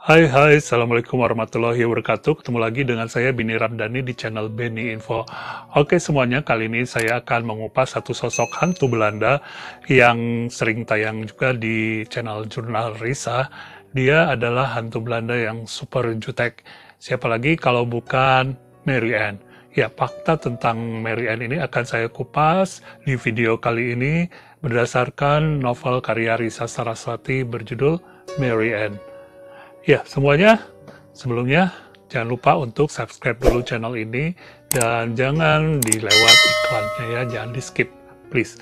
Hai, Assalamualaikum warahmatullahi wabarakatuh. Ketemu lagi dengan saya Beni Ramdhani di channel Beni Info. Oke semuanya, kali ini saya akan mengupas satu sosok hantu Belanda yang sering tayang juga di channel Jurnal Risa. Dia adalah hantu Belanda yang super jutek. Siapa lagi kalau bukan Mary Ann. Ya, fakta tentang Mary Ann ini akan saya kupas di video kali ini berdasarkan novel karya Risa Saraswati berjudul Mary Ann. Ya, semuanya, sebelumnya jangan lupa untuk subscribe dulu channel ini dan jangan dilewat iklannya ya, jangan di skip, please.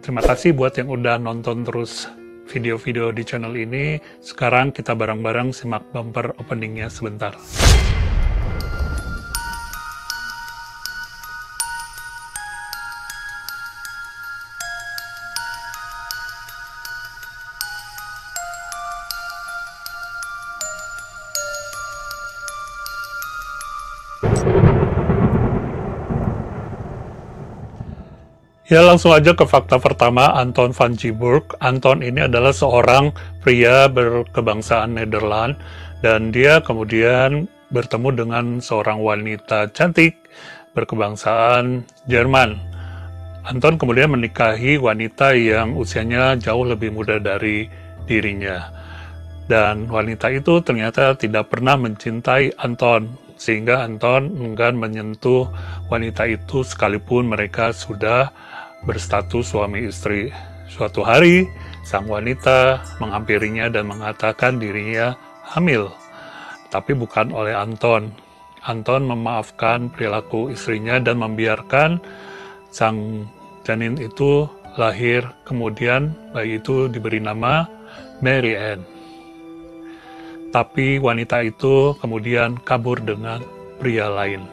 Terima kasih buat yang udah nonton terus video-video di channel ini. Sekarang kita bareng-bareng simak bumper openingnya sebentar. Ya, langsung aja ke fakta pertama, Anton van Gieburg. Anton ini adalah seorang pria berkebangsaan Nederland, dan dia kemudian bertemu dengan seorang wanita cantik berkebangsaan Jerman. Anton kemudian menikahi wanita yang usianya jauh lebih muda dari dirinya. Dan wanita itu ternyata tidak pernah mencintai Anton, sehingga Anton enggan menyentuh wanita itu sekalipun mereka sudah berstatus suami istri. Suatu hari, sang wanita menghampirinya dan mengatakan dirinya hamil, tapi bukan oleh Anton. Anton memaafkan perilaku istrinya dan membiarkan sang janin itu lahir. Kemudian bayi itu diberi nama Mary Ann. Tapi wanita itu kemudian kabur dengan pria lain.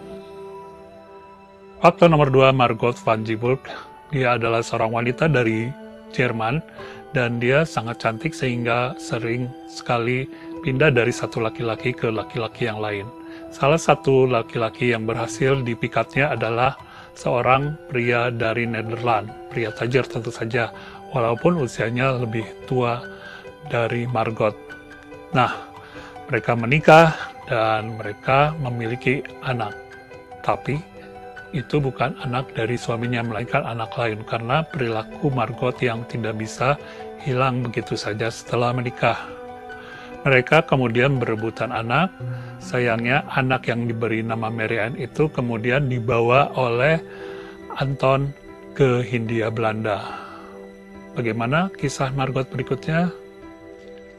Fakta nomor 2, Margot van Gieburg. Dia adalah seorang wanita dari Jerman dan dia sangat cantik sehingga sering sekali pindah dari satu laki-laki ke laki-laki yang lain. Salah satu laki-laki yang berhasil dipikatnya adalah seorang pria dari Nederland, pria tajir tentu saja, walaupun usianya lebih tua dari Margot. Nah, mereka menikah dan mereka memiliki anak. Tapi itu bukan anak dari suaminya, melainkan anak lain, karena perilaku Margot yang tidak bisa hilang begitu saja setelah menikah. Mereka kemudian berebutan anak. Sayangnya anak yang diberi nama Mary Ann itu kemudian dibawa oleh Anton ke Hindia Belanda. Bagaimana kisah Margot berikutnya?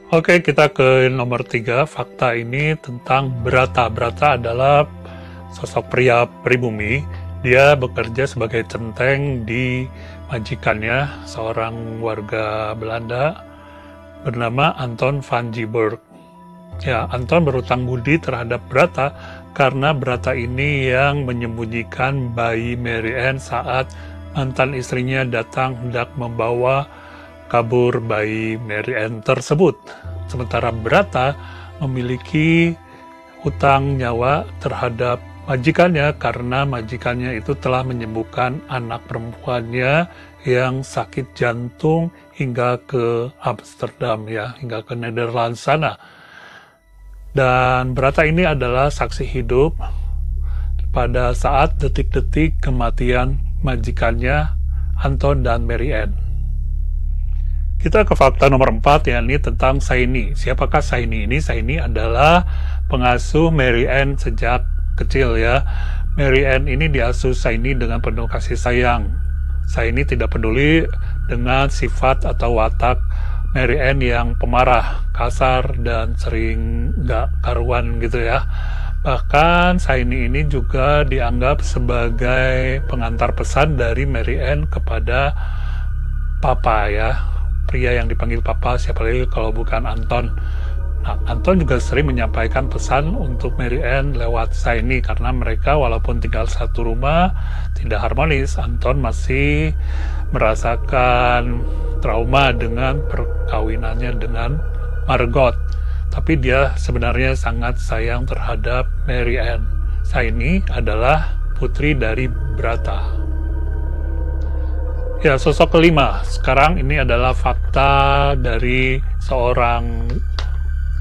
Oke, kita ke nomor 3. Fakta ini tentang Brata. Brata adalah sosok pria pribumi. Dia bekerja sebagai centeng di majikannya, seorang warga Belanda bernama Anton van Gieburg. Ya, Anton berutang budi terhadap Brata karena Brata ini yang menyembunyikan bayi Mary Ann saat mantan istrinya datang hendak membawa kabur bayi Mary Ann tersebut. Sementara Brata memiliki hutang nyawa terhadap majikannya karena majikannya itu telah menyembuhkan anak perempuannya yang sakit jantung hingga ke Amsterdam ya, hingga ke Nederland sana. Dan Brata ini adalah saksi hidup pada saat detik-detik kematian majikannya Anton dan Mary Ann. Kita ke fakta nomor 4, yakni tentang Saini. Siapakah Saini ini? Saini adalah pengasuh Mary Ann sejak kecil ya. Mary Ann ini diasuh Saini dengan penuh kasih sayang. Saini tidak peduli dengan sifat atau watak Mary Ann yang pemarah, kasar, dan sering gak karuan gitu ya. Bahkan Saini ini juga dianggap sebagai pengantar pesan dari Mary Ann kepada Papa ya. Pria yang dipanggil Papa, siapa lagi kalau bukan Anton. Nah, Anton juga sering menyampaikan pesan untuk Mary Ann lewat Saini karena mereka walaupun tinggal satu rumah tidak harmonis. Anton masih merasakan trauma dengan perkawinannya dengan Margot. Tapi dia sebenarnya sangat sayang terhadap Mary Ann. Saini adalah putri dari Brata. Ya, sosok kelima. Sekarang ini adalah fakta dari seorang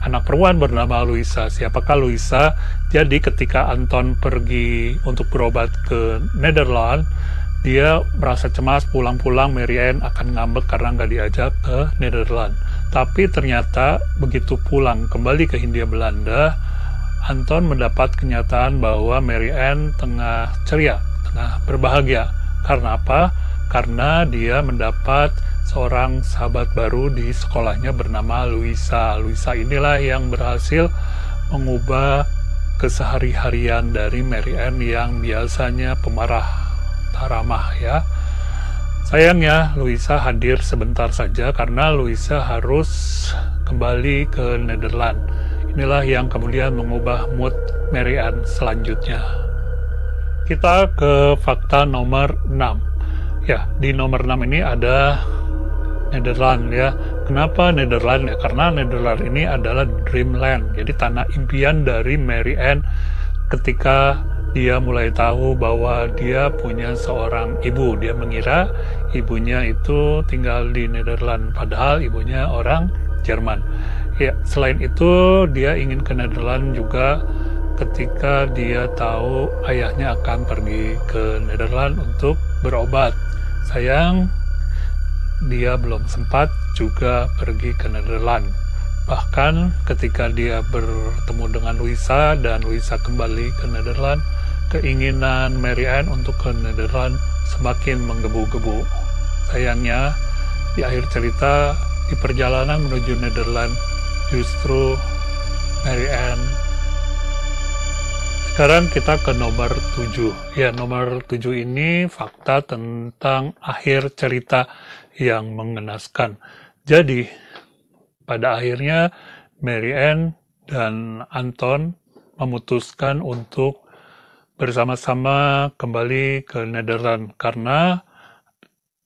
anak perempuan bernama Louisa. Siapakah Louisa? Jadi ketika Anton pergi untuk berobat ke Nederland, dia merasa cemas pulang-pulang Mary Ann akan ngambek karena nggak diajak ke Nederland. Tapi ternyata begitu pulang kembali ke Hindia Belanda, Anton mendapat kenyataan bahwa Mary Ann tengah ceria, tengah berbahagia. Karena apa? Karena dia mendapat seorang sahabat baru di sekolahnya bernama Louisa. Louisa inilah yang berhasil mengubah kesehari-harian dari Mary Ann yang biasanya pemarah tak ramah ya. Sayangnya Louisa hadir sebentar saja karena Louisa harus kembali ke Nederland. Inilah yang kemudian mengubah mood Mary Ann selanjutnya. Kita ke fakta nomor 6. Ya, di nomor 6 ini ada Nederland ya. Kenapa Nederland ya? Karena Nederland ini adalah dreamland. Jadi tanah impian dari Mary Ann ketika dia mulai tahu bahwa dia punya seorang ibu. Dia mengira ibunya itu tinggal di Nederland, padahal ibunya orang Jerman. Ya, selain itu dia ingin ke Nederland juga ketika dia tahu ayahnya akan pergi ke Nederland untuk berobat. Sayang, dia belum sempat juga pergi ke Nederland. Bahkan ketika dia bertemu dengan Louisa dan Louisa kembali ke Nederland, keinginan Mary Ann untuk ke Nederland semakin menggebu-gebu. Sayangnya, di akhir cerita, di perjalanan menuju Nederland, justru Mary Ann. Sekarang kita ke nomor 7. Ya, nomor 7 ini fakta tentang akhir cerita yang mengenaskan. Jadi, pada akhirnya Mary Ann dan Anton memutuskan untuk bersama-sama kembali ke Nederland karena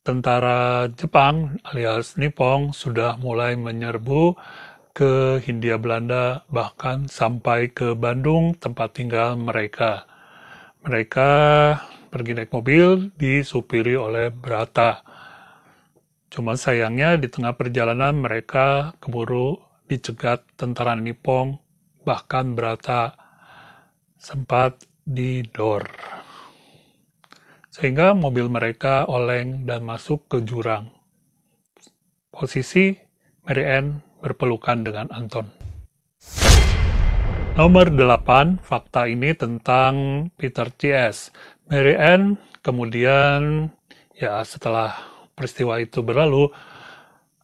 tentara Jepang alias Nippon sudah mulai menyerbu ke Hindia Belanda, bahkan sampai ke Bandung, tempat tinggal mereka. Mereka pergi naik mobil, disupiri oleh Brata. Cuma sayangnya di tengah perjalanan mereka keburu dicegat tentara Nippon, bahkan Brata sempat didor. Sehingga mobil mereka oleng dan masuk ke jurang. Posisi Mary Ann berpelukan dengan Anton. Nomor 8, fakta ini tentang Peter C.S. Mary Ann kemudian, ya setelah peristiwa itu berlalu,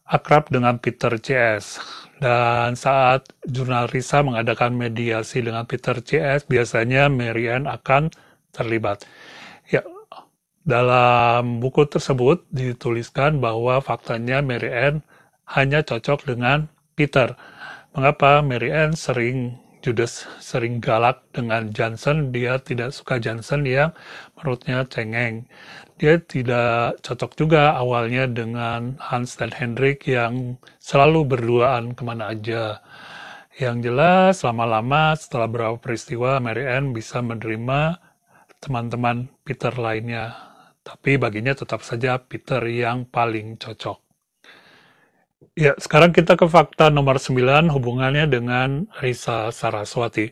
akrab dengan Peter C.S. Dan saat jurnal Risa mengadakan mediasi dengan Peter C.S., biasanya Mary Ann akan terlibat. Ya, dalam buku tersebut dituliskan bahwa faktanya Mary Ann hanya cocok dengan Peter. Mengapa? Mary Ann sering judes, sering galak dengan Johnson. Dia tidak suka Johnson yang menurutnya cengeng. Dia tidak cocok juga awalnya dengan Hans dan Hendrik yang selalu berduaan kemana aja. Yang jelas, lama-lama setelah beberapa peristiwa, Mary Ann bisa menerima teman-teman Peter lainnya. Tapi baginya tetap saja Peter yang paling cocok. Ya, sekarang kita ke fakta nomor 9, hubungannya dengan Risa Saraswati.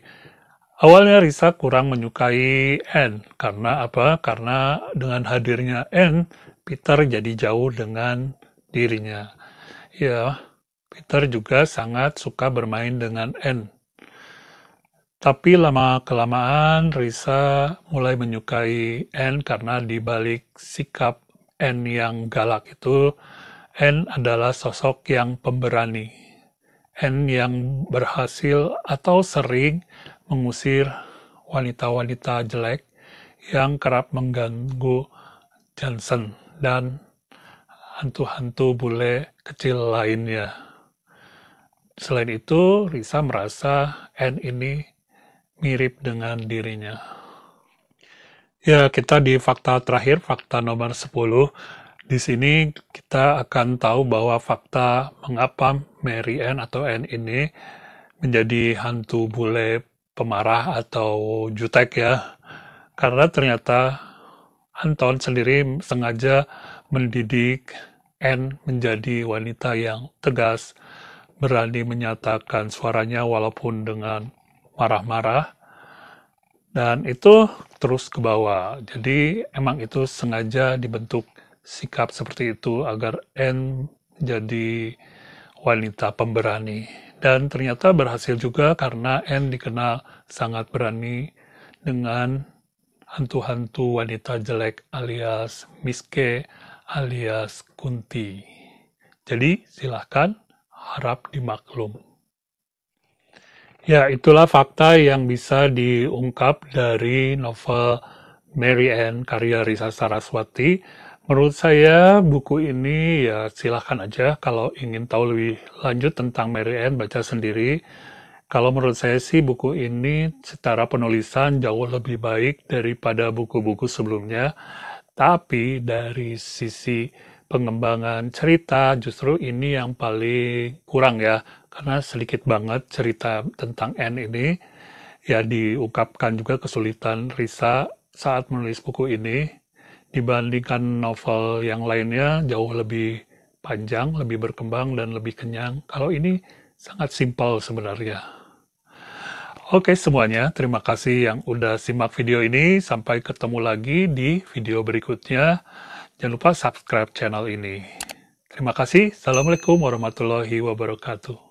Awalnya Risa kurang menyukai Anne. Karena apa? Karena dengan hadirnya Anne, Peter jadi jauh dengan dirinya. Ya, Peter juga sangat suka bermain dengan Anne. Tapi lama-kelamaan Risa mulai menyukai Anne karena di balik sikap Anne yang galak itu, Anne adalah sosok yang pemberani. Anne yang berhasil atau sering mengusir wanita-wanita jelek yang kerap mengganggu Johnson dan hantu-hantu bule kecil lainnya. Selain itu, Risa merasa Anne ini mirip dengan dirinya. Ya, kita di fakta terakhir, fakta nomor 10. Di sini kita akan tahu bahwa fakta mengapa Mary Ann atau Anne ini menjadi hantu bule pemarah atau jutek ya. Karena ternyata Anton sendiri sengaja mendidik Anne menjadi wanita yang tegas, berani menyatakan suaranya walaupun dengan marah-marah, dan itu terus ke bawah. Jadi emang itu sengaja dibentuk sikap seperti itu agar Anne jadi wanita pemberani. Dan ternyata berhasil juga karena Anne dikenal sangat berani dengan hantu-hantu wanita jelek alias Miske alias Kunti. Jadi silahkan, harap dimaklum. Ya, itulah fakta yang bisa diungkap dari novel Mary Ann karya Risa Saraswati. Menurut saya buku ini ya silahkan aja kalau ingin tahu lebih lanjut tentang Mary Ann, baca sendiri. Kalau menurut saya sih buku ini secara penulisan jauh lebih baik daripada buku-buku sebelumnya. Tapi dari sisi pengembangan cerita justru ini yang paling kurang ya. Karena sedikit banget cerita tentang Anne ini. Ya diungkapkan juga kesulitan Risa saat menulis buku ini. Dibandingkan novel yang lainnya jauh lebih panjang, lebih berkembang, dan lebih kenyang. Kalau ini sangat simpel sebenarnya. Oke semuanya, terima kasih yang udah simak video ini. Sampai ketemu lagi di video berikutnya. Jangan lupa subscribe channel ini. Terima kasih. Assalamualaikum warahmatullahi wabarakatuh.